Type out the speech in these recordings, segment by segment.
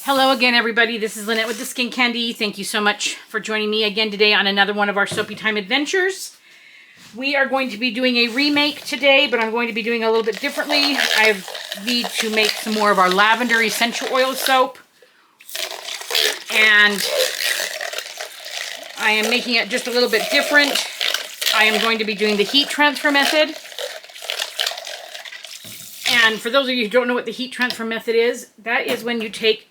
Hello again, everybody. This is Lynette with the Skin Candy. Thank you so much for joining me again today on another one of our Soapy Time adventures. We are going to be doing a remake today, but I'm going to be doing a little bit differently. I need to make some more of our lavender essential oil soap. And I am making it just a little bit different. I am going to be doing the heat transfer method. And for those of you who don't know what the heat transfer method is, that is when you take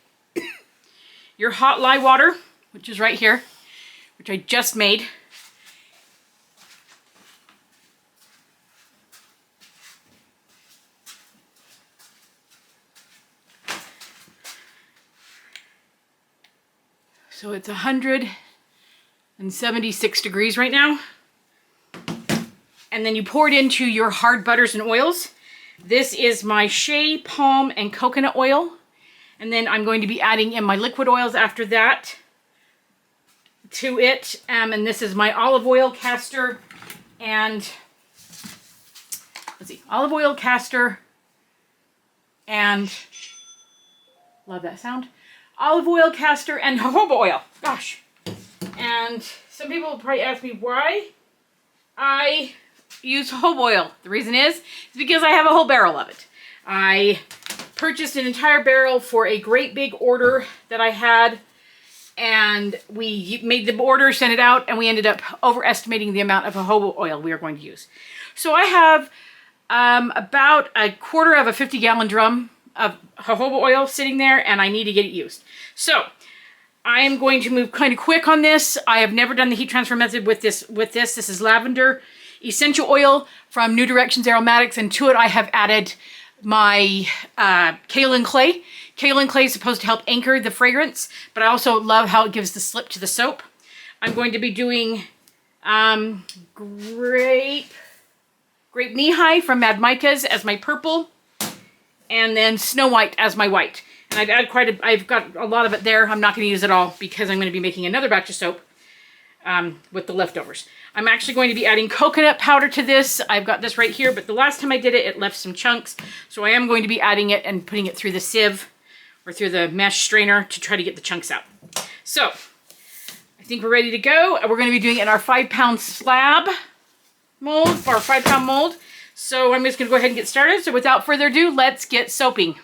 your hot lye water, which is right here, which I just made. So it's 176 degrees right now. And then you pour it into your hard butters and oils. This is my shea, palm, and coconut oil. And then I'm going to be adding in my liquid oils after that to it. And this is my olive oil, castor, and let's see, olive oil, castor, and love that sound. Olive oil, castor, and jojoba oil. Gosh. And some people will probably ask me why I use jojoba oil. The reason is because I have a whole barrel of it. I purchased an entire barrel for a great big order that I had, and we made the order, sent it out, and we ended up overestimating the amount of jojoba oil we are going to use. So I have about a quarter of a 50-gallon drum of jojoba oil sitting there, and I need to get it used. So I am going to move kind of quick on this. I have never done the heat transfer method with this. This is lavender essential oil from New Directions Aromatics, and to it I have added my kaolin clay. Kaolin clay is supposed to help anchor the fragrance, but I also love how it gives the slip to the soap. I'm going to be doing grape knee-high from Mad Micah's as my purple, and then Snow White as my white. And I've got a lot of it there. I'm not going to use it all because I'm going to be making another batch of soap with the leftovers. I'm actually going to be adding coconut powder to this. I've got this right here, but the last time I did it, it left some chunks. So I am going to be adding it and putting it through the sieve or through the mesh strainer to try to get the chunks out. So I think we're ready to go. We're going to be doing it in our 5-pound slab mold, or 5-pound mold. So I'm just going to go ahead and get started. So without further ado, let's get soaping.